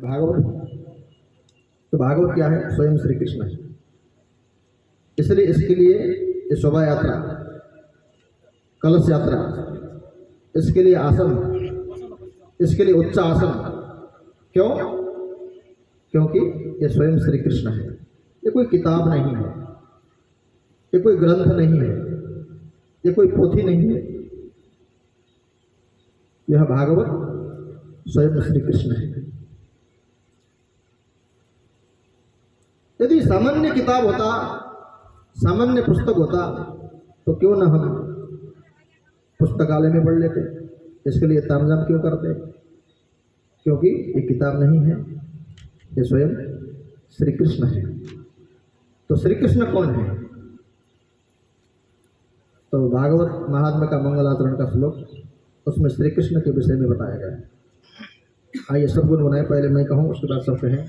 भागवत, तो भागवत क्या है? स्वयं श्री कृष्ण है। इसलिए इसके लिए ये शोभा यात्रा, कलश यात्रा, इसके लिए आसन, इसके लिए उच्च आसन। क्यों? क्योंकि ये स्वयं श्री कृष्ण है। ये कोई किताब नहीं है, ये कोई ग्रंथ नहीं है, ये कोई पोथी नहीं है। यह भागवत स्वयं श्री कृष्ण है। यदि सामान्य किताब होता, सामान्य पुस्तक होता, तो क्यों ना हम पुस्तकालय में पढ़ लेते। इसके लिए तामझाम क्यों करते? क्योंकि ये किताब नहीं है, ये स्वयं श्री कृष्ण है। तो श्री कृष्ण कौन है? तो भागवत महात्मा का मंगलाचरण का श्लोक, उसमें श्री कृष्ण के विषय में बताया गया है। आइए सब गुनगुनाएं, पहले मैं कहूँ उसके बाद सब कहें।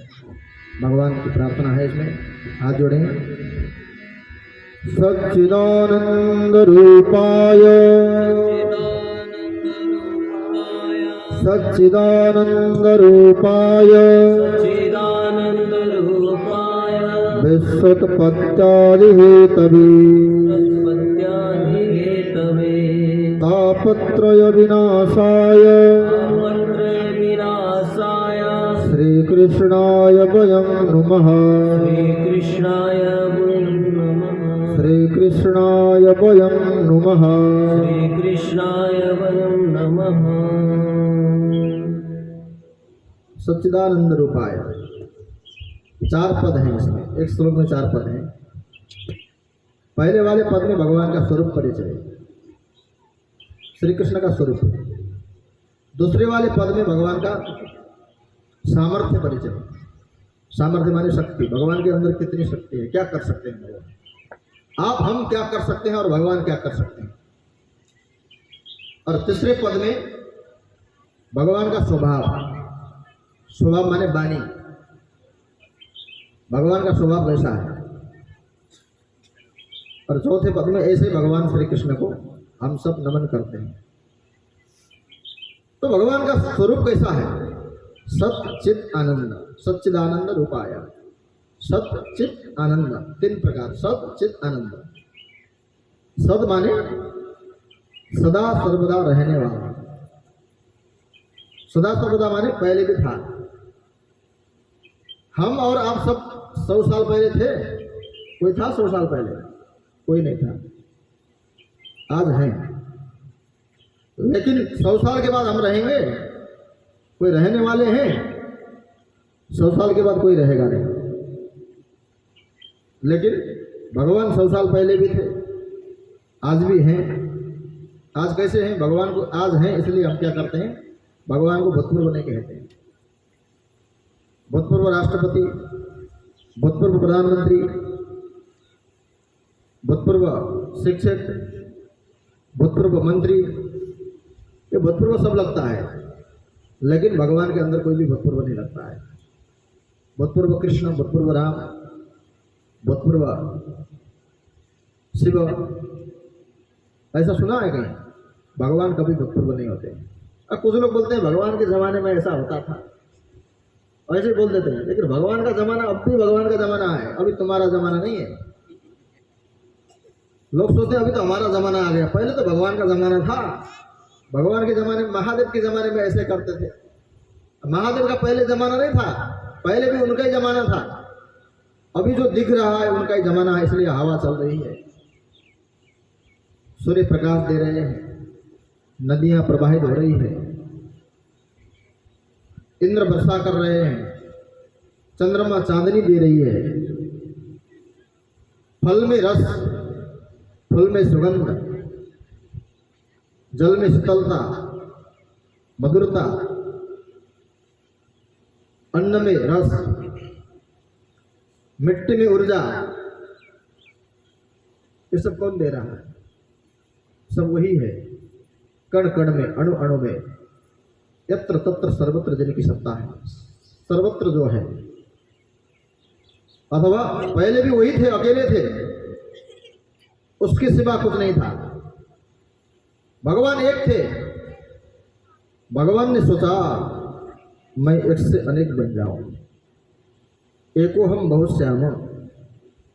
भगवान की प्रार्थना है इसमें, हाथ जोड़ें। सच्चिदानंद रूपाय, सच्चिदानंद रूपाय, विश्वोत्पत्त्यादि हेतवे, तापत्रय विनाशाय, श्रीकृष्णाय वयं नमः, श्रीकृष्णाय वयं नमः, सच्चिदानंद रूपाय। 4 पद हैं इसमें, एक श्लोक में 4 पद हैं। पहले वाले पद में भगवान का स्वरूप परिचय, श्री कृष्ण का स्वरूप। दूसरे वाले पद में भगवान का सामर्थ्य परिचय। सामर्थ्य माने शक्ति, भगवान के अंदर कितनी शक्ति है, क्या कर सकते हैं भगवान, आप हम क्या कर सकते हैं और भगवान क्या कर सकते हैं। और तीसरे पद में भगवान का स्वभाव, स्वभाव माने वाणी, भगवान का स्वभाव वैसा है। और चौथे पद में ऐसे भगवान श्री कृष्ण को हम सब नमन करते हैं। तो भगवान का स्वरूप कैसा है? सच्चित आनंद, सच्चिदानंद रूपाय, सच्चित आनंद, 3 प्रकार। सच्चित आनंद, सद माने सदा सर्वदा रहने वाला, सदा सर्वदा माने पहले भी था। हम और आप सब 100 साल पहले थे, कोई था 100 साल पहले? कोई नहीं था। आज हैं, लेकिन 100 साल के बाद हम रहेंगे? कोई रहने वाले हैं? 100 साल के बाद कोई रहेगा नहीं। लेकिन भगवान 100 साल पहले भी थे, आज भी हैं। आज कैसे हैं? भगवान को आज हैं, इसलिए हम क्या करते हैं? भगवान को भूतपूर्व नहीं कहते हैं। भूतपूर्व राष्ट्रपति, भूतपूर्व प्रधानमंत्री, भूतपूर्व शिक्षक, भूतपूर्व मंत्री, ये भूतपूर्व सब लगता है, लेकिन भगवान के अंदर कोई भी भूतपूर्व नहीं लगता है। भूतपूर्व कृष्ण, भूतपूर्व राम, भूतपूर्व शिव, ऐसा सुना है कहीं? भगवान कभी भूतपूर्व नहीं होते। अब कुछ लोग बोलते हैं भगवान के ज़माने में ऐसा होता था, ऐसे बोल देते हैं, लेकिन भगवान का ज़माना अब भी भगवान का ज़माना है, अभी तुम्हारा ज़माना नहीं है। लोग सोचते हैं अभी तो हमारा ज़माना आ गया, पहले तो भगवान का ज़माना था। भगवान के ज़माने में, महादेव के ज़माने में ऐसे करते थे। महादेव का पहले ज़माना नहीं था, पहले भी उनका ही ज़माना था। अभी जो दिख रहा है उनका ही ज़माना है, इसलिए हवा चल रही है, सूर्य प्रकाश दे रहे हैं, नदियां प्रवाहित हो रही है, इंद्र वर्षा कर रहे हैं, चंद्रमा चांदनी दे रही है, फल में रस, फल में सुगंध, जल में शीतलता, मधुरता, अन्न में रस, मिट्टी में ऊर्जा। ये सब कौन दे रहा है? सब वही है। कण कण में, अणु अणु में, यत्र तत्र सर्वत्र जिनकी सत्ता है, सर्वत्र जो है। अथवा पहले भी वही थे, अकेले थे, उसके सिवा कुछ नहीं था। भगवान एक थे। भगवान ने सोचा मैं एक से अनेक बन जाऊं। एको हम बहुत श्याम।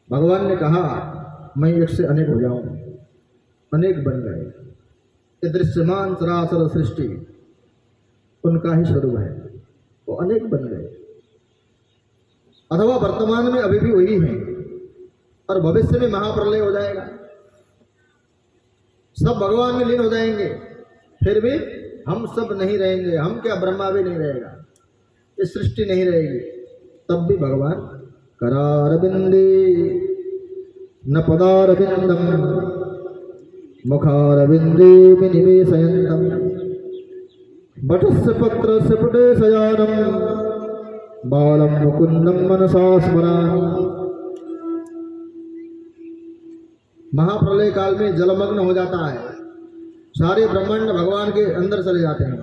भगवान ने कहा मैं एक से अनेक हो जाऊं, अनेक बन गए। ये दृश्यमान सरासर सृष्टि उनका ही स्वरूप है, वो अनेक बन गए। अथवा वर्तमान में अभी भी वही है और भविष्य में महाप्रलय हो जाएगा, सब भगवान में लीन हो जाएंगे, फिर भी हम सब नहीं रहेंगे। हम क्या, ब्रह्मा भी नहीं रहेगा, ये सृष्टि नहीं रहेगी, तब भी भगवान करारविंदे न पदारविंदम मुखारविंदे विनिवेशयन्तम वटस्य पत्रस्य पुटे शयानम बालम मुकुंदम मनसा स्मरामि। महाप्रलय काल में जलमग्न हो जाता है, सारे ब्रह्मांड भगवान के अंदर चले जाते हैं,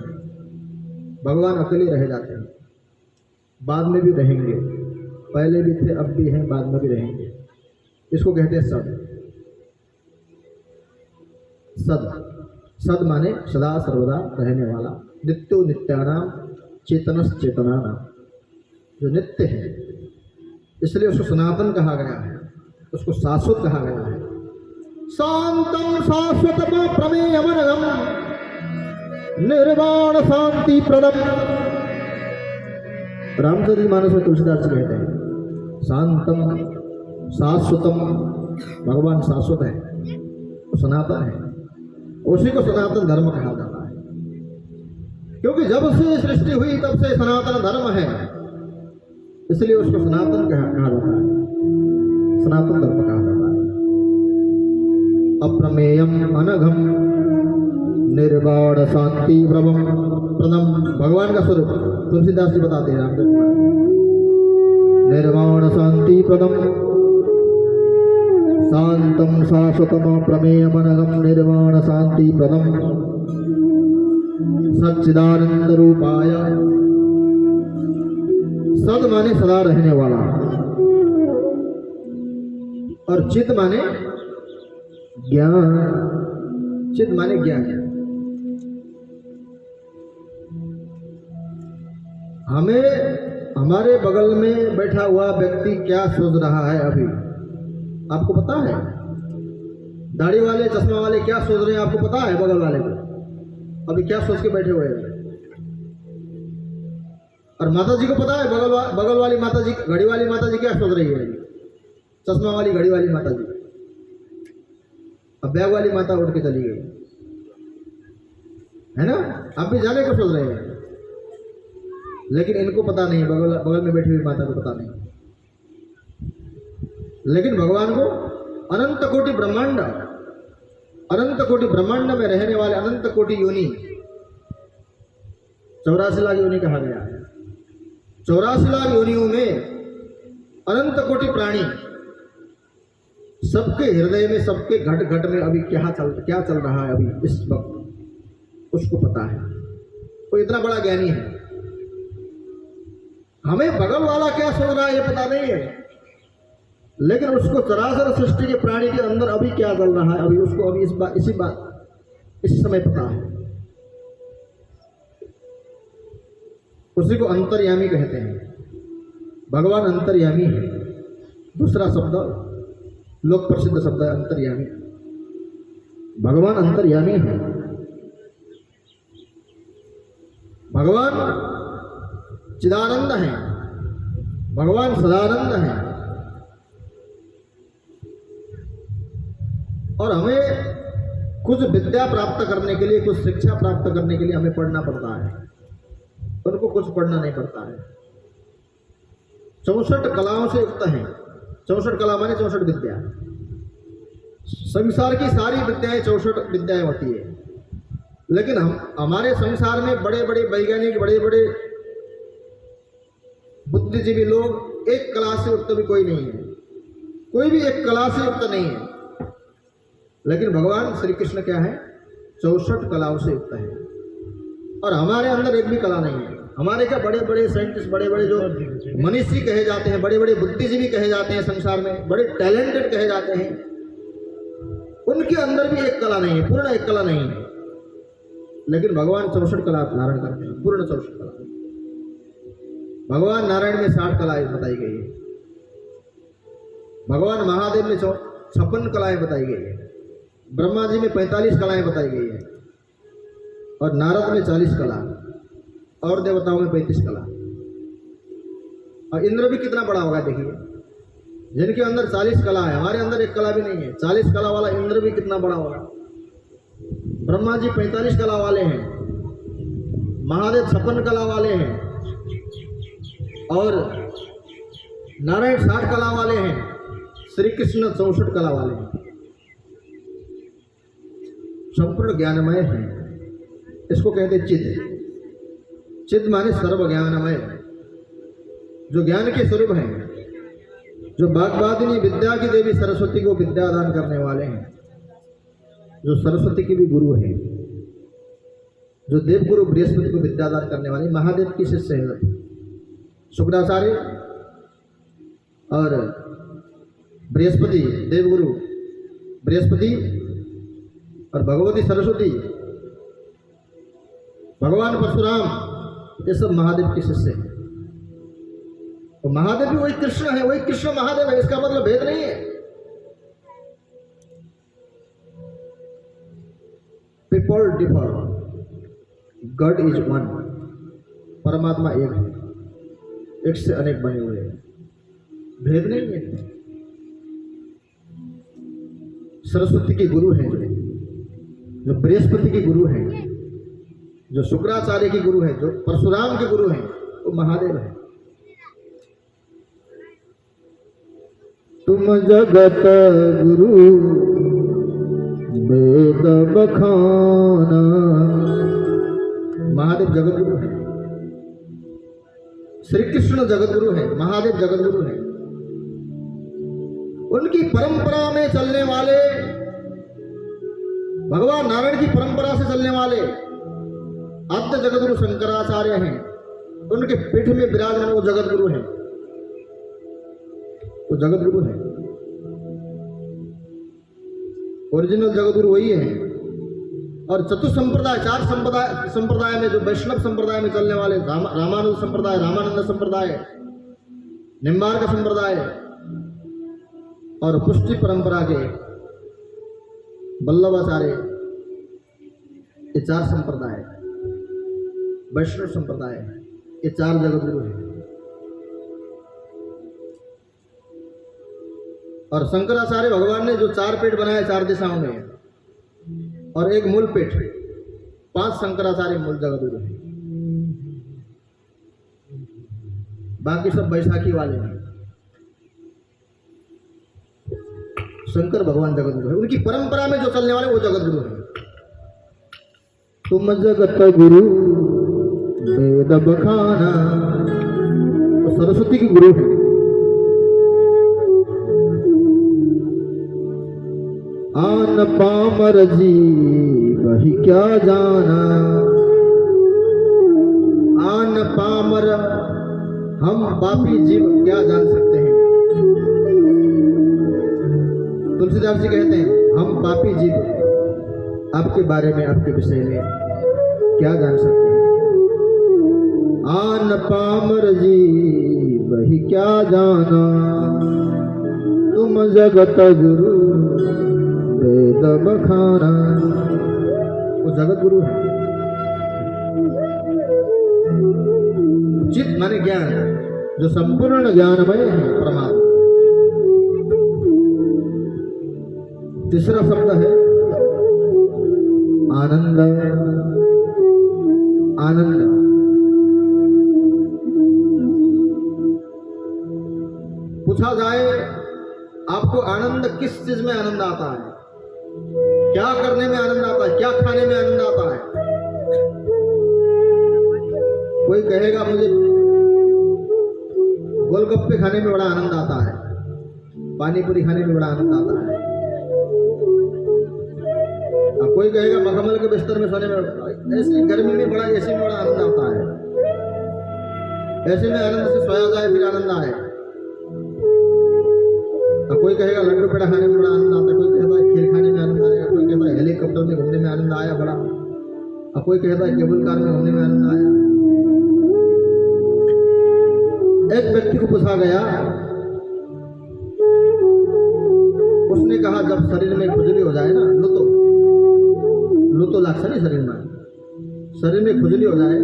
भगवान अकेले रह जाते हैं। बाद में भी रहेंगे, पहले भी थे, अब भी हैं, बाद में भी रहेंगे। इसको कहते हैं सद। सद, सद माने सदा सर्वदा रहने वाला, नित्यो नित्यानाम चेतनस चेतनानाम, जो नित्य है, इसलिए उसको सनातन कहा गया है, उसको शाश्वत कहा गया है। शांतम शाश्वतम प्रमेयमनघम निर्वाण शांति प्रदम। रामचरितमानस में तुलसीदास जी कहते हैं शांतम शाश्वतम, भगवान शाश्वत है, वो सनातन है, उसी को सनातन धर्म कहा जाता है। क्योंकि जब से सृष्टि हुई तब से सनातन धर्म है, इसलिए उसको सनातन कहा जाता है, सनातन धर्म कहा जाता है। अप्रमेयम अनघम निर्वाण शांति प्रदम, भगवान का स्वरूप तुलसीदास जी बताते हैं रामचरित। निर्वाण शांति प्रदम शांतम शाश्वतम प्रमेयमनघम निर्वाण शांति प्रदम सच्चिदानंद रूपाय। सद माने सदा रहने वाला, और चित माने ज्ञान, चित माने ज्ञान। हमें हमारे बगल में बैठा हुआ व्यक्ति क्या सोच रहा है अभी आपको पता है? दाढ़ी वाले चश्मा वाले क्या सोच रहे हैं आपको पता है? बगल वाले को अभी क्या सोच के बैठे हुए हैं? और माता जी को पता है बगल वाली माता जी, घड़ी वाली माता जी क्या सोच रही है? चश्मा वाली घड़ी वाली माता जी। अब बैग वाली माता उठ के चली गई है ना, आप भी जाने को सोच रहे हैं, लेकिन इनको पता नहीं, बगल में बैठी हुई माता को पता नहीं। लेकिन भगवान को अनंत कोटि ब्रह्मांड, अनंत कोटि ब्रह्मांड में रहने वाले अनंत कोटि योनि, 84 लाख योनि कहा गया है। 84 लाख योनियों में अनंत कोटि प्राणी, सबके हृदय में, सबके घट घट में अभी क्या चल रहा है अभी इस वक्त, उसको पता है। वो इतना बड़ा ज्ञानी है। हमें बगल वाला क्या सोच रहा है ये पता नहीं है, लेकिन उसको चराचर सृष्टि के प्राणी के अंदर अभी क्या चल रहा है अभी उसको अभी इस समय पता है। उसी को अंतर्यामी कहते हैं। भगवान अंतर्यामी है, दूसरा शब्द लोक प्रसिद्ध शब्द है अंतर्यामी। भगवान अंतर्यामी है, भगवान चिदानंद है, भगवान सदानंद है। और हमें कुछ विद्या प्राप्त करने के लिए, कुछ शिक्षा प्राप्त करने के लिए हमें पढ़ना पड़ता है, उनको कुछ पढ़ना नहीं पड़ता है। 64 कलाओं से युक्त है। 64 कला माने 64 विद्या। संसार की सारी विद्याएं 64 विद्याएं होती है, लेकिन हमारे संसार में बड़े बड़े वैज्ञानिक, बड़े बड़े बुद्धिजीवी लोग एक कला से युक्त भी कोई नहीं है, कोई भी एक कला से युक्त नहीं है। लेकिन भगवान श्री कृष्ण क्या है? 64 कलाओं से युक्त है। और हमारे अंदर एक भी कला नहीं है। हमारे क्या बड़े बड़े साइंटिस्ट, बड़े बड़े जो मनीषी कहे जाते हैं, बड़े बड़े बुद्धिजीवी कहे जाते हैं, संसार में बड़े टैलेंटेड कहे जाते हैं, उनके अंदर भी एक कला नहीं है, पूर्ण एक कला नहीं है। लेकिन भगवान 64 कला धारण करते हैं, पूर्ण 64 कला। भगवान नारायण में 60 कलाएं बताई गई है, भगवान महादेव में 56 कलाएं बताई गई है, ब्रह्मा जी में 45 कलाएं बताई गई है, और नारद में 40 कला, और देवताओं में 35 कला। और इंद्र भी कितना बड़ा होगा देखिए, जिनके अंदर 40 कला है, हमारे अंदर एक कला भी नहीं है, 40 कला वाला इंद्र भी कितना बड़ा होगा। ब्रह्मा जी 45 कला वाले हैं, महादेव 56 कला वाले हैं, और नारायण 60 कला वाले हैं, श्री कृष्ण 64 कला वाले हैं। संपूर्ण ज्ञानमय है, इसको कहते चित्त। चित्त माने सर्व ज्ञानमय, जो ज्ञान के स्वरूप हैं, जो वाग्वादिनी विद्या की देवी सरस्वती को विद्या दान करने वाले हैं, जो सरस्वती की भी गुरु हैं, जो देवगुरु बृहस्पति को विद्या दान करने वाले महादेव की शिष्य हैं शुक्राचार्य, और बृहस्पति देवगुरु बृहस्पति और भगवती सरस्वती, भगवान परशुराम, ये सब महादेव के शिष्य हैं। तो महादेव भी वही कृष्ण है, वही कृष्ण महादेव है, इसका मतलब भेद नहीं है। People differ, God is one, परमात्मा एक है, एक से अनेक बने हुए हैं, भेद नहीं है। सरस्वती के गुरु हैं, जो बृहस्पति के गुरु हैं, जो शुक्राचार्य के गुरु हैं, जो परशुराम के गुरु हैं, वो महादेव है। तुम जगत गुरु वेद बखाना, महादेव जगत गुरु है, श्री कृष्ण जगत गुरु है, महादेव जगत गुरु है। उनकी परंपरा में चलने वाले, भगवान नारायण की परंपरा से चलने वाले आद्य जगत गुरु शंकराचार्य हैं, उनके पीठ में विराजमान वो जगत गुरु हैं, वो जगत गुरु है, ओरिजिनल जगत गुरु वही है। और चतुर्थ संप्रदाय, 4 संप्रदाय में, जो वैष्णव संप्रदाय में चलने वाले रामानुज संप्रदाय, रामानंद संप्रदाय, निम्बार्क संप्रदाय और पुष्टि परंपरा के वल्लभाचार्य, ये 4 संप्रदाय, वैष्णव संप्रदाय, ये 4 जगत गुरु हैं। और शंकराचार्य भगवान ने जो 4 पेट बनाए 4 दिशाओं में, और एक मूल पेट, 5 शंकराचार्य मूल जगत गुरु हैं, बाकी सब बैसाखी वाले हैं। शंकर भगवान जगत गुरु है, उनकी परंपरा में जो चलने वाले वो जगत गुरु है। तुम जगत गुरु वेद बखाना, तो सरस्वती की गुरु है। आन पामर जी वही क्या जाना, आन पामर हम पापी जीव क्या जान सकते हैं। तुलसीदास जी कहते हैं, हम पापी जीव आपके बारे में, आपके विषय में क्या जान सकते हैं। आन पामर जी वही क्या जाना, तुम जगत गुरु वेद बखाना, वो जगत गुरु है। चित्त माने ज्ञान, जो संपूर्ण ज्ञानमय है परमात्मा। तीसरा शब्द है आनंद। आनंद पूछा जाए आपको आनंद किस चीज में आनंद आता है, क्या करने में आनंद आता है, क्या खाने में आनंद आता है। कोई कहेगा मुझे गोलगप्पे खाने में बड़ा आनंद आता है, पानी पूरी खाने में बड़ा आनंद आता है। कोई कहेगा मखमल के बिस्तर में सोने में, ऐसी गर्मी में बड़ा, ऐसे में बड़ा आनंद आता है, ऐसे में आनंद से सोया जाए फिर आनंद आए। कोई कहेगा लड्डू पेड़ा खाने में बड़ा आनंद आता है, कोई कहता है खीर खाने में आनंद आएगा, कोई कहता है हेलीकॉप्टर में घूमने में आनंद आया बड़ा, और कोई कहता है केबल कार में घूमने में आनंद आया। एक व्यक्ति को पूछा गया, उसने कहा जब शरीर में खुजली हो जाए ना, लुतो लागছে नहीं शरीर में खुजली हो जाए,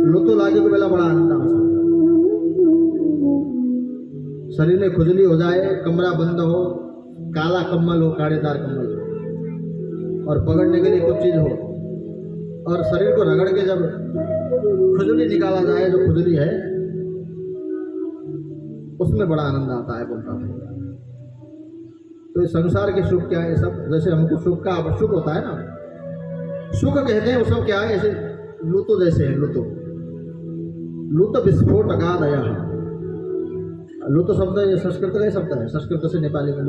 लुतो लागे को बेला बड़ा आनंद आ शरीर में खुजली हो जाए, कमरा बंद हो, काला कम्बल हो, काड़ेदार कम्बल हो और पकड़ने के लिए कुछ चीज हो और शरीर को रगड़ के जब खुजली निकाला जाए, जो खुजली है उसमें बड़ा आनंद आता है बोलता है। तो इस संसार के सुख क्या है? सब जैसे हमको सुख का आवश्यक होता है ना, सुख कहते हैं वो सब क्या है? ऐसे लुतो जैसे है, लुत विस्फोट अगाधया है। लुत शब्द ये संस्कृत का शब्द है, संस्कृत से नेपाली में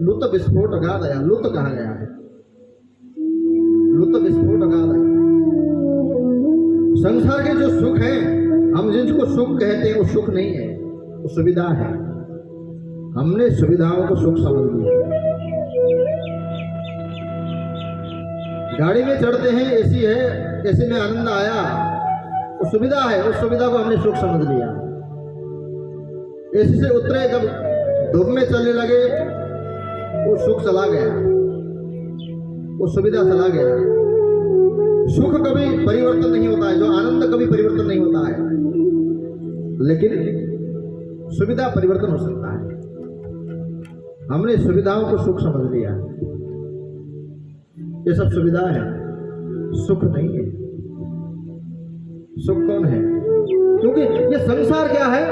लुत विस्फोट अगाधया, लुत कहा गया है, लुत विस्फोट अगाधया। संसार के जो सुख है, हम जिनको सुख कहते हैं वो सुख नहीं है, वो सुविधा है। हमने सुविधाओं को सुख समझ लिया। गाड़ी में चढ़ते हैं, एसी है, एसी में आनंद आया, वो सुविधा है, उस सुविधा को हमने सुख समझ लिया। एसी से उतरे, जब धूप में चलने लगे, वो सुख चला गया, वो सुविधा चला गया। सुख कभी परिवर्तन नहीं होता है, जो आनंद कभी परिवर्तन नहीं होता है, लेकिन सुविधा परिवर्तन हो सकता है। हमने सुविधाओं को सुख समझ लिया, ये सब सुविधा है, सुख नहीं है। सुख कौन है? क्योंकि ये संसार क्या है?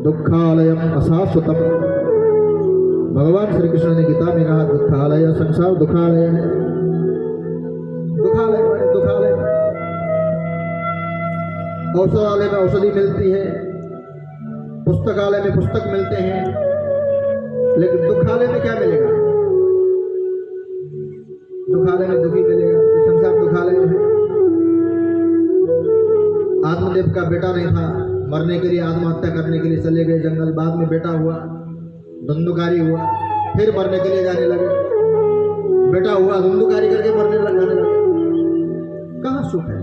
दुखालयम अशाश्वतम। भगवान श्री कृष्ण ने गीता में कहा दुखालय, संसार दुखालय है। दुखालय माने दुखालय, औषधालय में औषधि मिलती है, पुस्तकालय में पुस्तक मिलते हैं, लेकिन दुखालय में क्या मिलेगा? दुखालय में दुखी मिलेगा। संसार दुखालय है। आत्मदेव का बेटा नहीं था, मरने के लिए, आत्महत्या करने के लिए चले गए जंगल, बाद में बेटा हुआ, धुंधुकारी हुआ, फिर मरने के लिए जाने लगे, बेटा हुआ, धुंधुकारी करके मरने जाने लगे। कहाँ सुख है?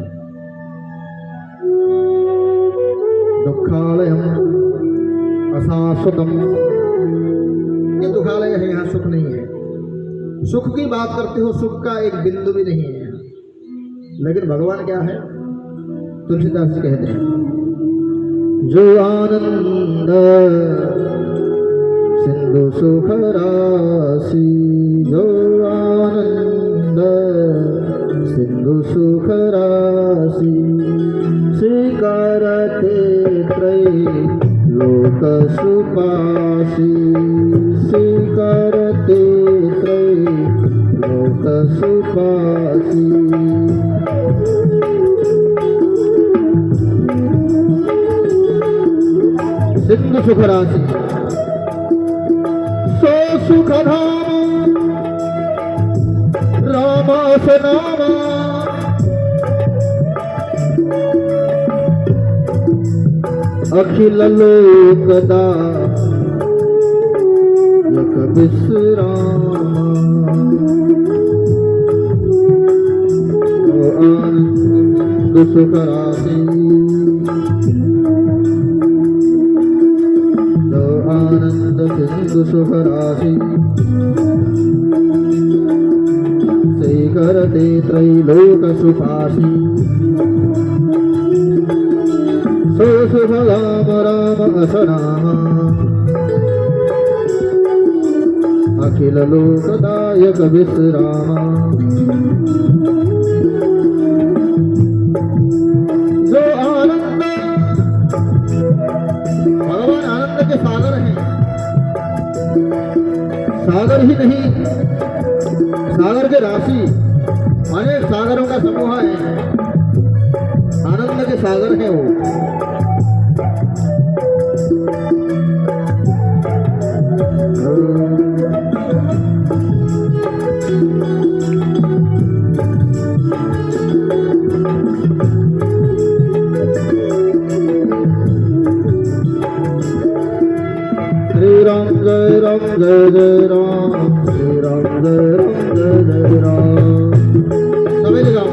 दुखालयम अशाश्वतम, ये दुखालय है, यहाँ सुख नहीं है। सुख की बात करते हो, सुख का एक बिंदु भी नहीं है यहाँ। लेकिन भगवान क्या है? तुलसीदास जी कहते हैं, जो आनंद सिंधु सुख राशि, जो आनंद सिंधु सुख राशि, स्वीकारते त्रयी लोक सुपासी, स्वीकारते त्रयी लोक सुपासी। सिंधु सुख राशि, सो सुख धाम रामास नामा, अखिल लोकदा यक विश्रामा। आनंद सुख राशि, आनंद सिंधु सुख राशि, स्वीकरते त्रैलोक सुपासी, सो सुख राम राम असनामा, अखिल लोकदायक विश्रामा। जो आनंद, भगवान आनंद के सागर हैं। सागर ही नहीं, सागर के राशि, अनेक सागरों का समूह है, आनंद के सागर हैं वो। श्री राम जय राम जय जय राम, श्री राम जय राम जय जय राम। सभी जगह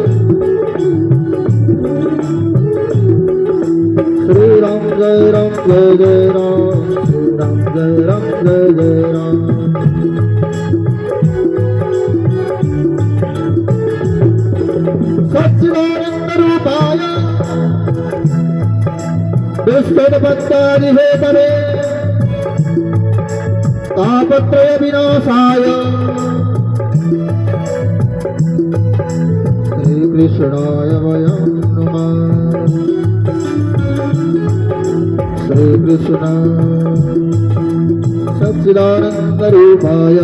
जय जय राम श्री राम जय जय राम। सच्चिदानंद रूपाय दुष्टपत्तानि हेतवे तापत्रय विनाशाय श्री कृष्णाय वयं नमः। श्री कृष्ण सच्चिदानंद रूपाय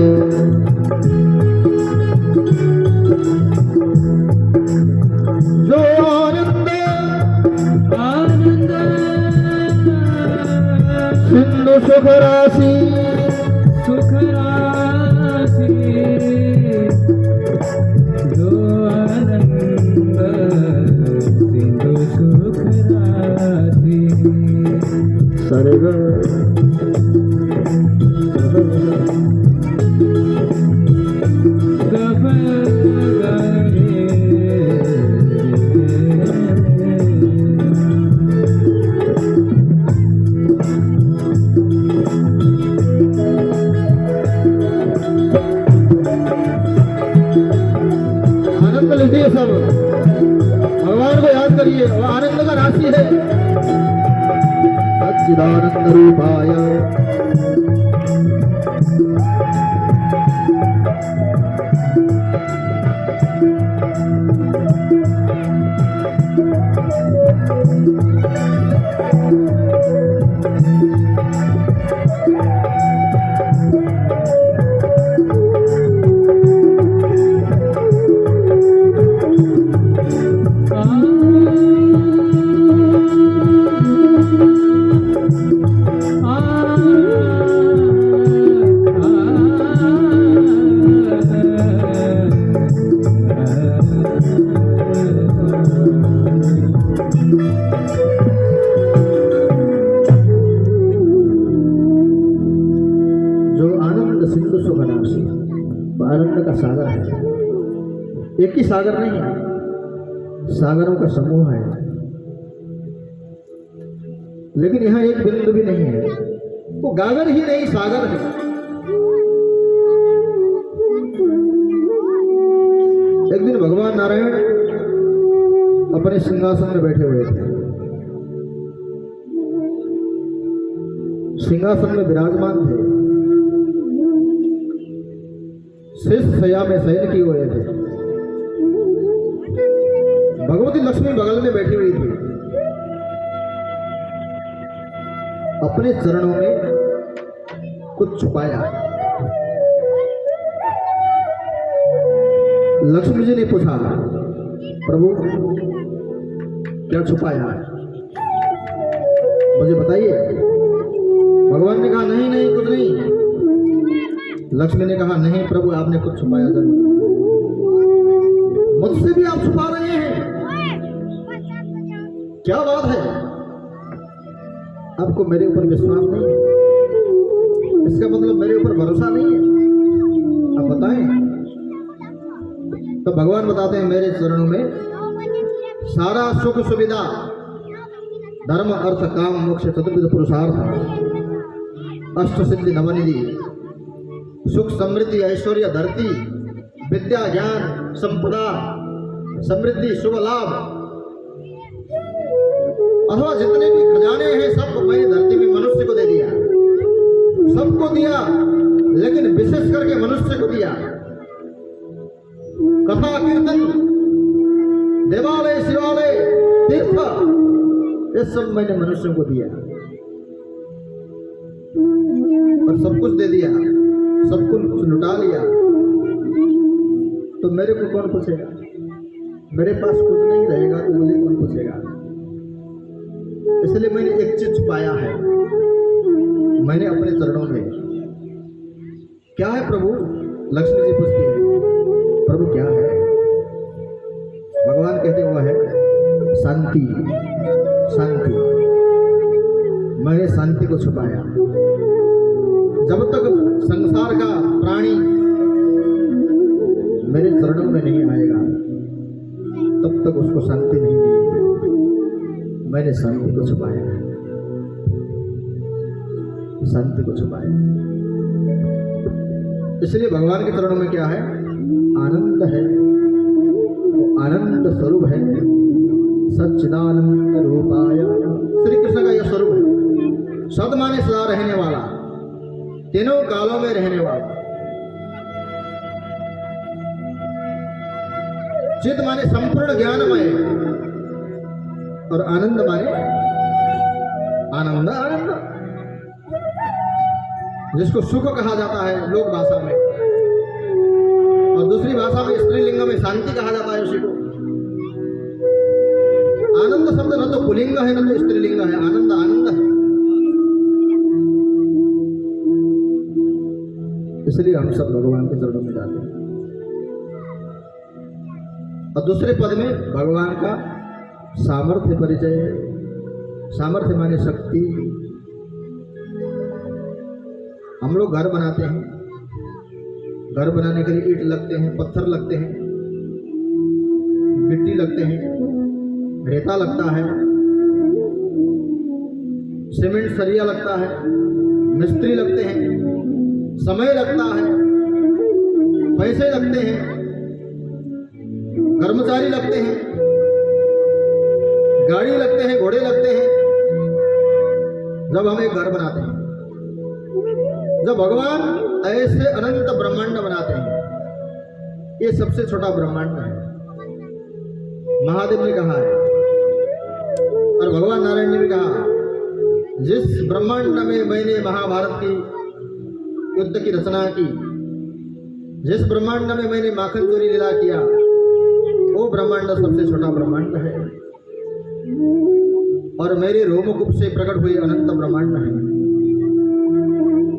जो आनंद सिंधु सुख राशि जो आनंद सिंधु सुख राशि सर्ग आनंद लीजिए सब, भगवान को याद करिए, वो आनंद का राशि है। सच्चिदानंद रूपाय आनंद का सागर है। एक ही सागर नहीं है, सागरों का समूह है, लेकिन यहाँ एक बिंदु भी नहीं है। वो गागर ही नहीं, सागर है। एक दिन भगवान नारायण अपने सिंहासन में बैठे हुए थे। सिंहासन में विराजमान थे, शेष शय्या में शयन किए हुए थे। भगवती लक्ष्मी बगल में बैठी हुई थी। अपने चरणों में कुछ छुपाया। लक्ष्मी जी ने पूछा, प्रभु क्या छुपाया है, मुझे बताइए। भगवान ने कहा नहीं नहीं कुछ नहीं। लक्ष्मी ने कहा नहीं प्रभु, आपने कुछ छुपाया जरूर, मुझसे भी आप छुपा रहे हैं, क्या बात है? आपको मेरे ऊपर विश्वास नहीं है? इसका मतलब मेरे ऊपर भरोसा नहीं है? आप बताएं। तो भगवान बताते हैं, मेरे चरणों में सारा सुख सुविधा, धर्म अर्थ काम मोक्ष चतुर्विध पुरुषार्थ, अष्ट सिद्धि नवनिधि, सुख समृद्धि ऐश्वर्य धरती, विद्या ज्ञान संपदा समृद्धि शुभ लाभ, अथवा जितने भी खजाने हैं सब मैंने धरती में मनुष्य को दे दिया। सबको दिया, लेकिन विशेष करके मनुष्य को दिया। कथा कीर्तन, देवालय शिवालय तीर्थ, ये सब मैंने मनुष्यों को दिया और सब कुछ दे दिया, सब कुछ लुटा लिया। तो मेरे को कौन पूछेगा? मेरे पास कुछ नहीं रहेगा तो मुझे कौन पूछेगा? इसलिए मैंने एक चीज छुपाया है, मैंने अपने चरणों में। क्या है प्रभु? लक्ष्मी जी पूछती है, प्रभु क्या है? भगवान कहते हुआ है शांति। शांति, मैंने शांति को छुपाया। जब तक संसार का प्राणी मेरे चरणों में नहीं आएगा तब तक उसको शांति नहीं मिलेगी। मैंने शांति को छुपाया। शांति को छुपाए। इसलिए भगवान के चरणों में क्या है? आनंद है, वो आनंद स्वरूप है, सच्चिदानंद रूपाय। श्री कृष्ण का यह स्वरूप है। सद माने सदा रहने वाला, तीनों कालों में रहने वाला। चित माने संपूर्ण ज्ञानमय, और आनंद माने आनंद आनंद, जिसको सुख कहा जाता है लोक भाषा में, और दूसरी भाषा में स्त्रीलिंग में शांति कहा जाता है उसी को। आनंद शब्द न तो पुलिंग है न तो स्त्रीलिंग है, आनंद आनंद है। इसलिए हम सब भगवान के चरणों में जाते हैं। और दूसरे पद में भगवान का सामर्थ्य परिचय है। सामर्थ्य माने शक्ति। हम लोग घर बनाते हैं, घर बनाने के लिए ईंट लगते हैं, पत्थर लगते हैं, मिट्टी लगते हैं, रेता लगता है, सीमेंट सरिया लगता है, मिस्त्री लगते हैं, समय लगता है, पैसे लगते हैं, कर्मचारी लगते हैं, गाड़ी लगते हैं, घोड़े लगते हैं, जब हम एक घर बनाते हैं। जब भगवान ऐसे अनंत ब्रह्मांड बनाते हैं, ये सबसे छोटा ब्रह्मांड है। महादेव ने कहा है और भगवान नारायण ने भी कहा, जिस ब्रह्मांड में मैंने महाभारत की युद्ध की रचना की, जिस ब्रह्मांड में मैंने माखन चोरी लीला किया, वो ब्रह्मांड सबसे छोटा ब्रह्मांड है। और मेरे रोमकूप से प्रकट हुए अनंत ब्रह्मांड है,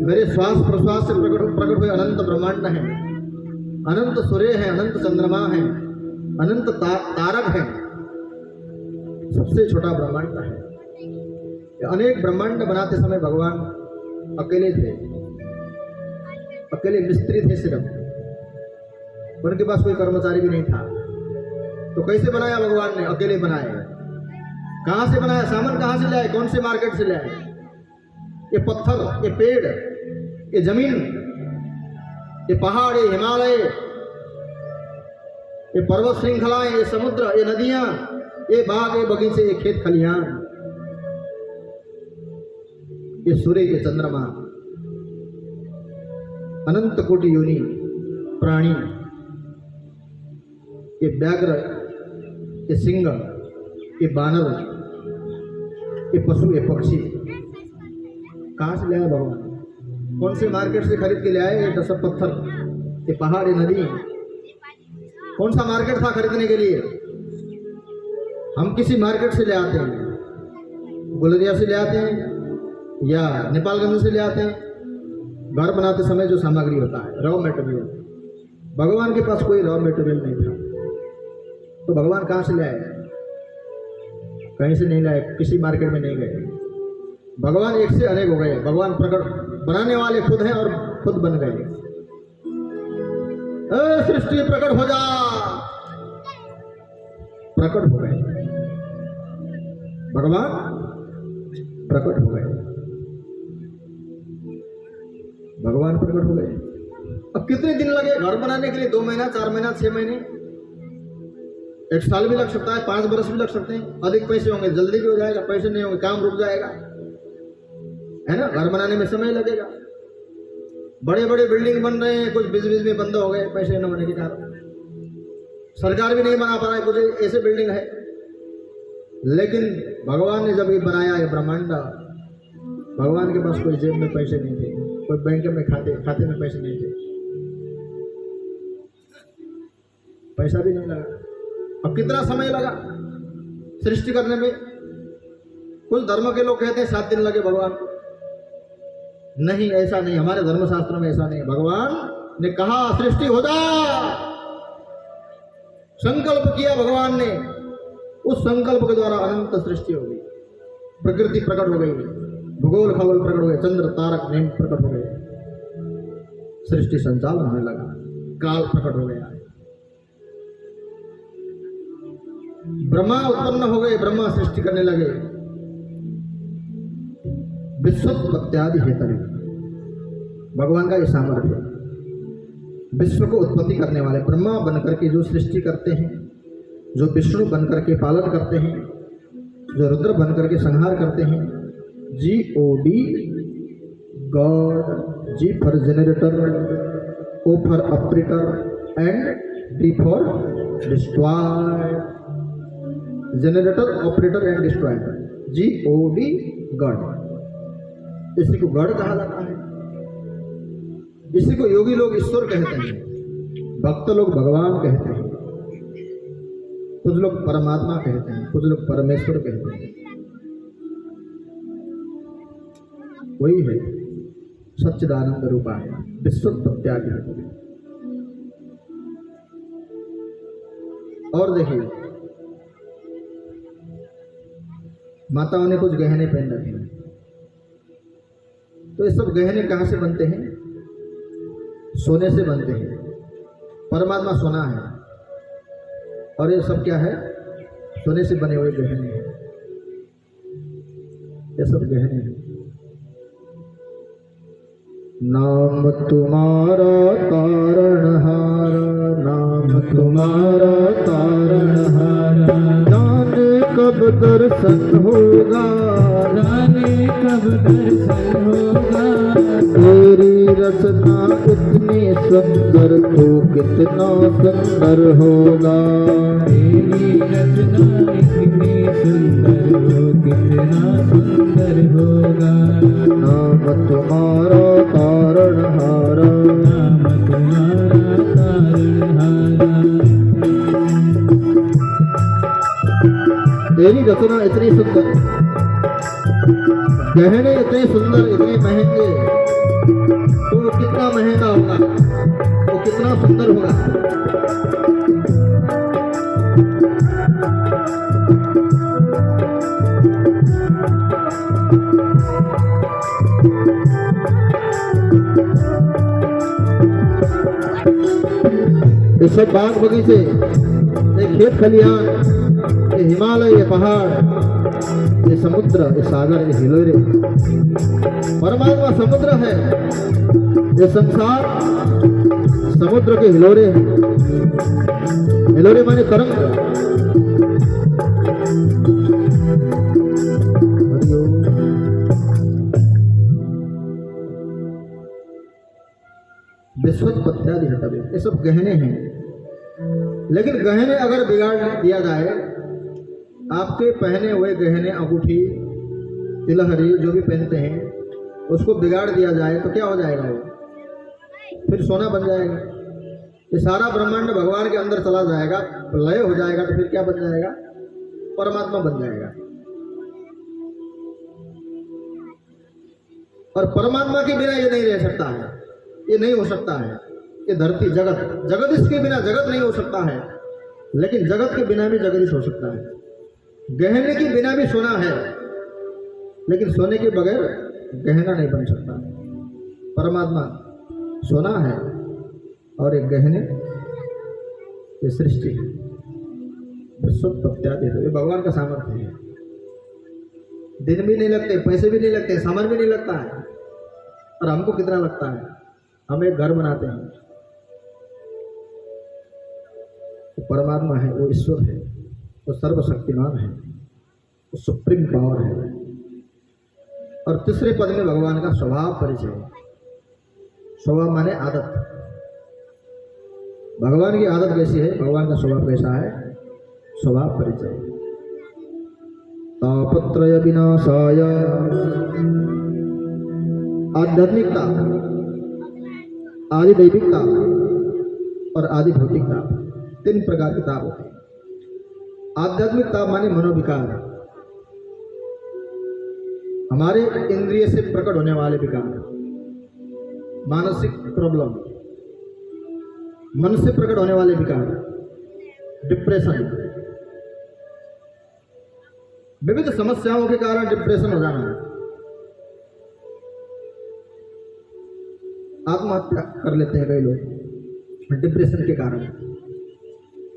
मेरे श्वास प्रश्वास से प्रकट हुए अनंत ब्रह्मांड है। अनंत सूर्य है, अनंत चंद्रमा है, अनंत तारक है, सबसे छोटा ब्रह्मांड है। अनेक ब्रह्मांड बनाते समय भगवान अकेले थे, अकेले मिस्त्री थे सिर्फ, उनके पास कोई कर्मचारी भी नहीं था। तो कैसे बनाया भगवान ने? अकेले बनाया। कहाँ से बनाया? सामान कहाँ से लाए? कौन से मार्केट से लाए? ये पत्थर, ये पेड़, ये जमीन, ये पहाड़, ये हिमालय, ये पर्वत श्रृंखलाएं, ये समुद्र, ये नदियां, ये बाग, ये बगीचे, ये खेत खलिहान, ये सूर्य, ये चंद्रमा, अनंत कोटि योनि प्राणी, ये व्याघ्र, ये सिंह, ये बानर, ये पशु, ये पक्षी, कहाँ से लाया भगवान? कौन से मार्केट से खरीद के ले आए? ये सब पत्थर, ये पहाड़, ये नदी, कौन सा मार्केट था खरीदने के लिए? हम किसी मार्केट से ले आते हैं, गुलरिया से ले आते हैं या नेपालगंज से ले आते हैं। घर बनाते समय जो सामग्री होता है, रॉ मटेरियल, भगवान के पास कोई रॉ मटेरियल नहीं था। तो भगवान कहाँ से ले आए? कहीं से नहीं लाए, किसी मार्केट में नहीं गए। भगवान एक से अनेक हो गए। भगवान प्रकट बनाने वाले खुद हैं और खुद बन गए। सृष्टि प्रकट हो जा, प्रकट हो गए। भगवान प्रकट हो गए, भगवान प्रकट हो गए। अब कितने दिन लगे घर बनाने के लिए? 2 महीना, 4 महीना, 6 महीने, 1 साल भी लग सकता है, 5 बरस भी लग सकते हैं। अधिक पैसे होंगे जल्दी भी हो जाएगा, पैसे नहीं होंगे काम रुक जाएगा, है ना। घर बनाने में समय लगेगा। बड़े बड़े बिल्डिंग बन रहे हैं, कुछ बीच में बंद हो गए पैसे न होने के कारण। सरकार भी नहीं बना पा रहा है, कुछ ऐसे बिल्डिंग है। लेकिन भगवान ने जब ये बनाया ये ब्रह्मांड, भगवान के पास कोई जेब में पैसे नहीं थे, कोई बैंक में खाते में पैसे नहीं थे, पैसा भी नहीं लगा। अब कितना समय लगा सृष्टि करने में? कुछ धर्म के लोग कहते हैं 7 दिन लगे भगवान को। नहीं, ऐसा नहीं, हमारे धर्मशास्त्रों में ऐसा नहीं। भगवान ने कहा सृष्टि हो जा, संकल्प किया भगवान ने, उस संकल्प के द्वारा अनंत सृष्टि हो गई, प्रकृति प्रकट हो गई, भूगोल खगोल प्रकट हो गए, चंद्र तारक नेम प्रकट हो गए, सृष्टि संचालन होने लगा, काल प्रकट हो गया, ब्रह्मा उत्पन्न हो गए, ब्रह्मा सृष्टि करने लगे। विश्वोत्पत्त्यादि हेतवे, भगवान का ये सामर्थ्य है। विश्व को उत्पत्ति करने वाले, ब्रह्मा बनकर के जो सृष्टि करते हैं, जो विष्णु बनकर के पालन करते हैं, जो रुद्र बनकर के संहार करते हैं। GOD, God, G for generator, O for operator and D for destroy. Generator, operator and destroyer, GOD, God. इसी को गॉड कहा जाता है। इसी को योगी लोग ईश्वर कहते हैं, भक्त लोग भगवान कहते हैं, कुछ लोग परमात्मा कहते हैं, कुछ लोग परमेश्वर कहते हैं। वही है सच्चिदानंद रूपा है, विश्वोत्पत्त्यादि हेतवे। और देखिए, माताओं ने कुछ गहने पहन रखे हैं, तो ये सब गहने कहाँ से बनते हैं? सोने से बनते हैं। परमात्मा सोना है और ये सब क्या है? सोने से बने हुए गहने हैं। ये सब गहने हैं। नाम तुम्हारा तारणहार, नाम तुम्हारा तारणहार, जाने कब दर्शन होगा, जाने कब दर्शन होगा। तेरी रचना इतनी सुंदर, तू कितना सुंदर होगा। तेरी रचना इतनी सुंदर हो, कितना सुंदर होगा। नाम तुम्हारा तारणहार, नाम तुम्हारा तारणहारा। तेरी रचना इतनी सुंदर, गहने इतने सुंदर, इतने महंगे, तो वो कितना महंगा होगा, वो कितना सुंदर होगा। ये सब बाग बगीचे, ये खेत खलिहान, ये हिमालय, ये पहाड़, ये समुद्र, ये सागर, ये हिलोरे। परमात्मा समुद्र है, ये संसार समुद्र के हिलोरे हैं। हिलोरे माने तरंग। विश्वोत्पत्त्यादि हेतवे, ये सब गहने हैं। लेकिन गहने अगर बिगाड़ दिया जाए, आपके पहने हुए गहने, अंगूठी, तिलहरी जो भी पहनते हैं, उसको बिगाड़ दिया जाए तो क्या हो जाएगा? वो फिर सोना बन जाएगा। ये सारा ब्रह्मांड भगवान के अंदर चला जाएगा, लय हो जाएगा, तो फिर क्या बन जाएगा? परमात्मा बन जाएगा। और परमात्मा के बिना ये नहीं रह सकता है, ये नहीं हो सकता है। ये धरती, जगत, जगत इसके बिना जगत नहीं हो सकता है, लेकिन जगत के बिना भी जगदीश हो सकता है। गहने के बिना भी सोना है, लेकिन सोने के बगैर गहना नहीं बन सकता। परमात्मा सोना है और एक गहने, ये सृष्टि है। विश्वोत्पत्त्यादि हेतवे, ये भगवान का सामर्थ्य है। दिन भी नहीं लगते, पैसे भी नहीं लगते, सामान भी नहीं लगता है। और हमको कितना लगता है? हम एक घर बनाते हैं, वो परमात्मा है, वो ईश्वर है, वो सर्वशक्तिमान है, वो सुप्रीम पावर है। और तीसरे पद में भगवान का स्वभाव परिचय। स्वभाव माने आदत। भगवान की आदत कैसी है, भगवान का स्वभाव कैसा है? स्वभाव परिचय। तापत्रय विनाशाय, आध्यात्मिकता, आदि दैविकता और आदि भौतिकता, 3 प्रकार की ताप होती है। आध्यात्मिकता माने मनोविकार, हमारे इंद्रिय से प्रकट होने वाले विकार, मानसिक प्रॉब्लम, मन से प्रकट होने वाले विकार, डिप्रेशन, विविध समस्याओं के कारण डिप्रेशन हो जाना, आत्महत्या कर लेते हैं कई लोग डिप्रेशन के कारण।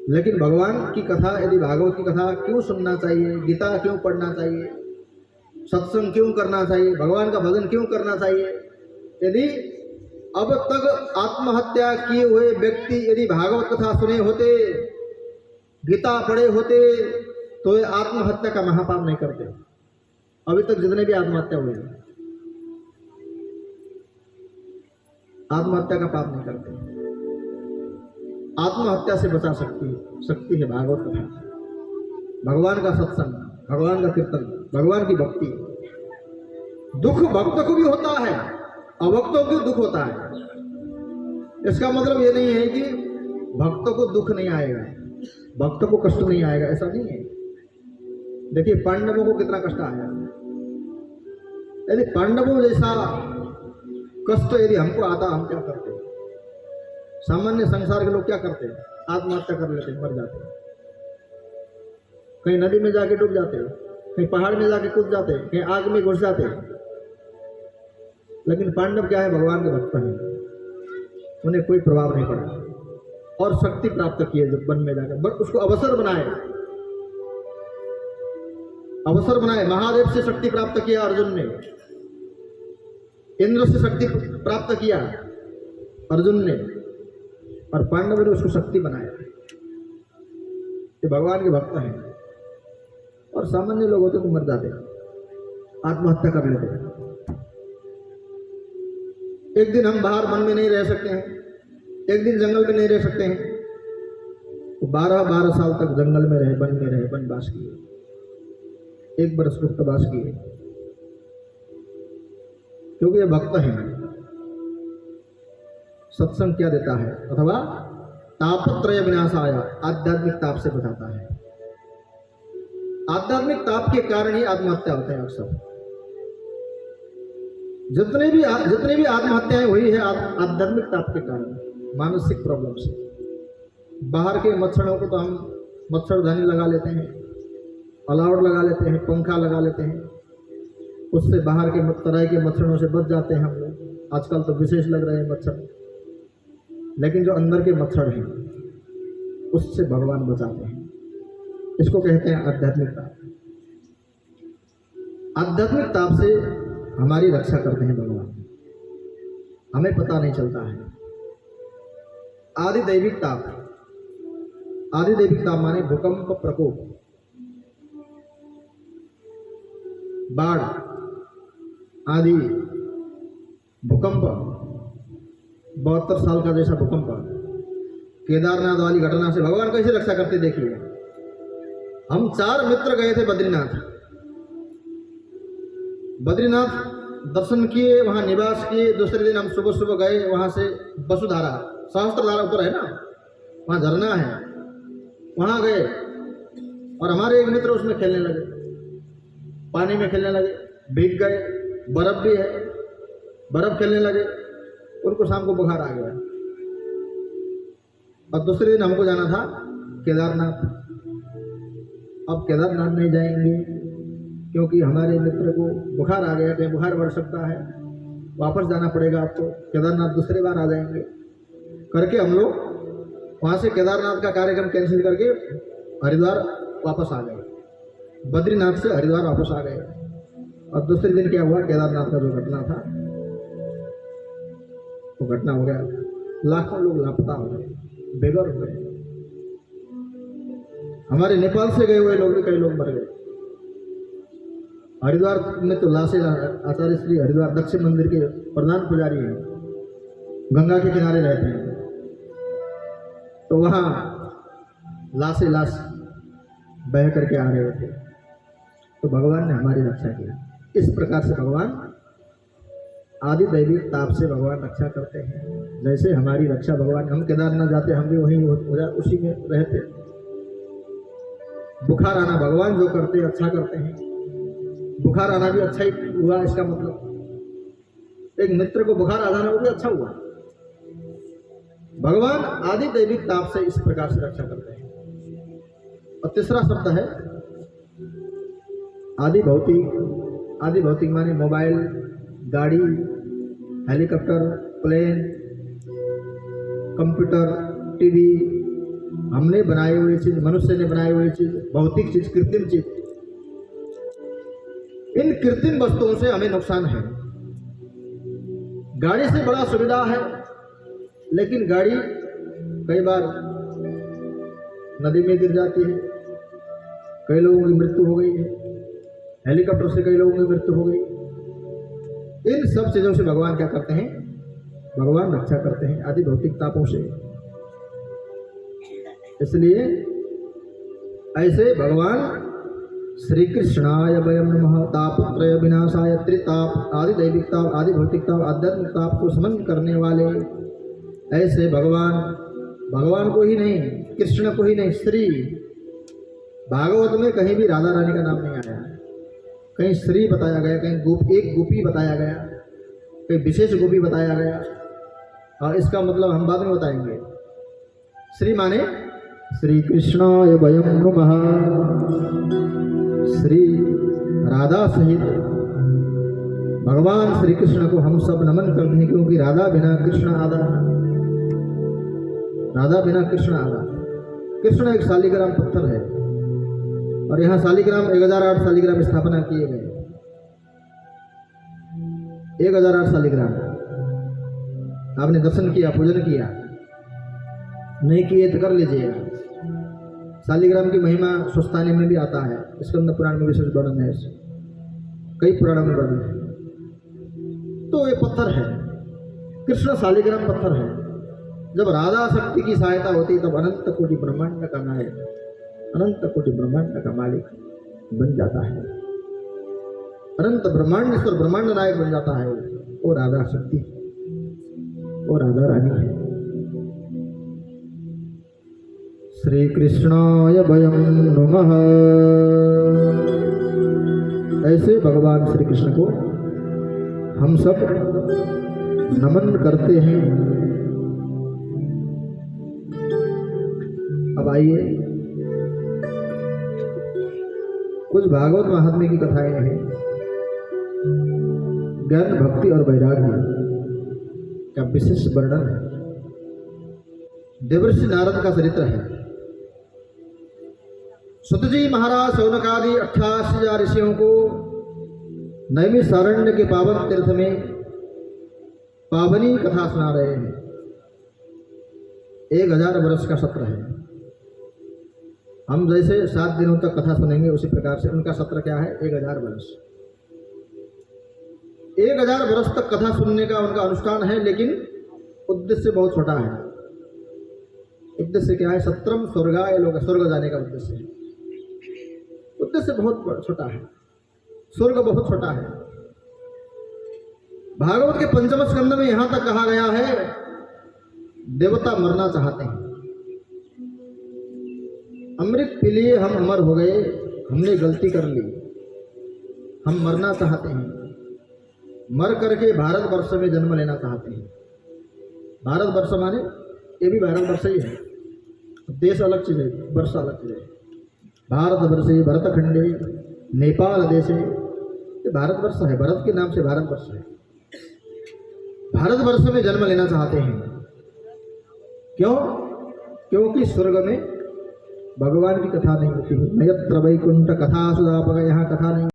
लेकिन भगवान की कथा, यदि भागवत की कथा क्यों सुनना चाहिए, गीता क्यों पढ़ना चाहिए? सत्संग क्यों करना चाहिए, भगवान का भजन क्यों करना चाहिए। यदि अब तक आत्महत्या किए हुए व्यक्ति यदि भागवत कथा सुने होते, गीता पढ़े होते, तो ये आत्महत्या का महापाप नहीं करते। अभी तक जितने भी आत्महत्या हुए आत्महत्या का पाप नहीं करते। आत्महत्या से बचा सकती है भागवत कथा, भगवान का सत्संग, भगवान का कीर्तन, भगवान की भक्ति। दुख भक्त को भी होता है, अभक्तों को दुख होता है। इसका मतलब ये नहीं है कि भक्तों को दुख नहीं आएगा, भक्तों को कष्ट नहीं आएगा, ऐसा नहीं है। देखिए पांडवों को कितना कष्ट आया। यदि पांडवों जैसा कष्ट यदि हमको आता, हम क्या करते? सामान्य संसार के लोग क्या करते? आत्महत्या कर लेते, मर जाते, कहीं नदी में जाके डूब जाते, कहीं पहाड़ में जाके कूद जाते, कहीं आग में घुस जाते। लेकिन पांडव क्या है? भगवान के भक्त हैं, उन्हें कोई प्रभाव नहीं पड़ा और शक्ति प्राप्त किए जब वन में जाकर, बट उसको अवसर बनाए, अवसर बनाए। महादेव से शक्ति प्राप्त किया अर्जुन ने, इंद्र से शक्ति प्राप्त किया अर्जुन ने, और पांडव ने उसको शक्ति बनाया। ये भगवान के भक्त हैं। और सामान्य लोग होते तो मर जाते, आत्महत्या कर लेते। एक दिन हम बाहर वन में नहीं रह सकते हैं, एक दिन जंगल में नहीं रह सकते हैं, तो 12 साल तक जंगल में रहे, वन में रहे, वनवास किए, 1 वर्ष गुप्तवास किए, क्योंकि ये भक्त हैं। सत्संग क्या देता है? अथवा तापत्रय विनाशाय, आध्यात्मिक ताप से बचाता है। आध्यात्मिक ताप के कारण ही आत्महत्या होते हैं अक्सर। जितने भी आत्महत्याएं हुई है आध्यात्मिक ताप के कारण, मानसिक प्रॉब्लम से। बाहर के मच्छरों को तो हम मच्छरदानी लगा लेते हैं, अलाउड लगा लेते हैं, पंखा लगा लेते हैं, उससे बाहर के तरह के मच्छरों से बच जाते हैं हम लोग। आजकल तो विशेष लग रहे हैं मच्छर, लेकिन जो अंदर के मच्छर हैं उससे भगवान बचाते हैं। इसको कहते हैं आध्यात्मिक ताप। आध्यात्मिक ताप से हमारी रक्षा करते हैं भगवान, हमें पता नहीं चलता है। आदिदैविक ताप, आदिदैविक ताप माने भूकंप प्रकोप, बाढ़ आदि, भूकंप, 72 साल का जैसा भूकंप, केदारनाथ वाली घटना से भगवान कैसे रक्षा करते देखिए। हम 4 मित्र गए थे बद्रीनाथ, बद्रीनाथ दर्शन किए, वहां निवास किए। दूसरे दिन हम सुबह गए वहां से वसुधारा, सहस्त्रधारा ऊपर है ना, वहां झरना है, वहां गए और हमारे एक मित्र उसमें खेलने लगे, पानी में खेलने लगे, भीग गए, बर्फ भी है, बर्फ खेलने लगे। उनको शाम को बुखार आ गया और दूसरे दिन हमको जाना था केदारनाथ। अब केदारनाथ नहीं जाएंगे क्योंकि हमारे मित्र को बुखार आ गया, कहीं बुखार बढ़ सकता है, वापस जाना पड़ेगा आपको। केदारनाथ दूसरी बार आ जाएंगे करके हम लोग वहाँ से केदारनाथ का कार्यक्रम कैंसिल करके हरिद्वार वापस आ गए, बद्रीनाथ से हरिद्वार वापस आ गए। और दूसरे दिन क्या हुआ, केदारनाथ का जो घटना था वो घटना हो गया, लाखों लोग लापता हो गए, बेघर हो गए। हमारे नेपाल से गए हुए लोग भी कई लोग मर गए। हरिद्वार में तो लाशें, आचार्य श्री हरिद्वार दक्षिण मंदिर के प्रधान पुजारी हैं, गंगा के किनारे रहते हैं, तो वहाँ लाश बह करके आ रहे थे, तो भगवान ने हमारी रक्षा की। इस प्रकार से भगवान आदि दैविक ताप से भगवान रक्षा करते हैं। जैसे हमारी रक्षा भगवान, हम केदारनाथ जाते हम भी वहीं उसी में रहते। बुखार आना भगवान जो करते अच्छा करते हैं, बुखार आना भी अच्छा ही हुआ। इसका मतलब एक मित्र को बुखार आ जाना वो भी अच्छा हुआ। भगवान आदि दैविक ताप से इस प्रकार से रक्षा करते हैं। और तीसरा शब्द है आदि भौतिक। आदि भौतिक माने मोबाइल, गाड़ी, हेलीकॉप्टर, प्लेन, कंप्यूटर, टीवी, हमने बनाई हुई चीज, मनुष्य ने बनाई हुई चीज, भौतिक चीज, कृत्रिम चीज, इन कृत्रिम वस्तुओं से हमें नुकसान है। गाड़ी से बड़ा सुविधा है, लेकिन गाड़ी कई बार नदी में गिर जाती है, कई लोगों की मृत्यु हो गई है, हेलीकॉप्टर से कई लोगों की मृत्यु हो गई। इन सब चीजों से भगवान क्या करते हैं? भगवान रक्षा करते हैं आदि भौतिक तापों से। इसलिए ऐसे भगवान श्री कृष्णाय वयम नमः तापत्रय विनाशाय त्रिताप आदि दैविक ताप आदि भौतिक ताप आध्यात्मिक ताप को समन करने वाले ऐसे भगवान को ही नहीं, कृष्ण को ही नहीं, श्री भागवत में कहीं भी राधा रानी का नाम नहीं आया, कहीं श्री बताया गया, कहीं एक गोपी बताया गया, कहीं विशेष गोपी बताया गया। और इसका मतलब हम बाद में बताएंगे। श्री माने श्री कृष्णाय वयम नमः, श्री राधा सहित भगवान श्री कृष्ण को हम सब नमन करते हैं, क्योंकि राधा बिना कृष्ण आधा, राधा बिना कृष्ण आधा। कृष्ण एक शालिग्राम पत्थर है और यहाँ शालिग्राम 1008 शालिग्राम स्थापना किए गए। 1008 शालिग्राम आपने दर्शन किया, पूजन किया, नहीं किए तो कर लीजिएगा। शालिग्राम की महिमा स्वस्थानी में भी आता है, स्कंद पुराण में विशेष वर्णन है, कई पुराणों में वर्णन है। तो ये पत्थर है, कृष्ण शालिग्राम पत्थर है। जब राधा शक्ति की सहायता होती तब अनंत कोटि ब्रह्मांड का नायक, अनंत कोटि ब्रह्मांड का मालिक बन जाता है। अनंत ब्रह्मांडेश्वर ब्रह्मांड नायक बन जाता है वो राधा शक्ति, वो राधा रानी है। श्री कृष्णाय वयम नमः। ऐसे भगवान श्री कृष्ण को हम सब नमन करते हैं। अब आइए कुछ भागवत महात्म्य की कथाएं हैं। ज्ञान भक्ति और वैराग्य का विशेष वर्णन है। देवर्षि नारद का चरित्र है। सुतजी महाराज शौनकादि 88,000 ऋषियों को नैमिषारण्य के पावन तीर्थ में पावनी कथा सुना रहे हैं। 1000 वर्ष का सत्र है। हम जैसे 7 दिनों तक कथा सुनेंगे उसी प्रकार से उनका सत्र क्या है? 1000 वर्ष। 1000 वर्ष तक कथा सुनने का उनका अनुष्ठान है, लेकिन उद्देश्य बहुत छोटा है। उद्देश्य क्या है? सत्रम स्वर्गाय लोक, स्वर्ग जाने का उद्देश्य है। उद्देश्य बहुत छोटा है, स्वर्ग बहुत छोटा है। भागवत के 5वें स्कंद में यहां तक कहा गया है, देवता मरना चाहते हैं। अमृत पी लिए हम अमर हो गए, हमने गलती कर ली, हम मरना चाहते हैं। मर करके भारतवर्ष में जन्म लेना चाहते हैं। भारतवर्ष माने ये भी भारतवर्ष ही है, देश अलग चीज है, वर्ष अलग चीज है। भारतवर्षे भरतखंडे नेपाल देशे, ये भारतवर्ष है, भरत के नाम से भारतवर्ष है। भारतवर्ष में जन्म लेना चाहते हैं। क्यों? क्योंकि स्वर्ग में भगवान की कथा नहीं होती है। नयत्र वैकुंठ कथा सुधापक, यहाँ कथा नहीं।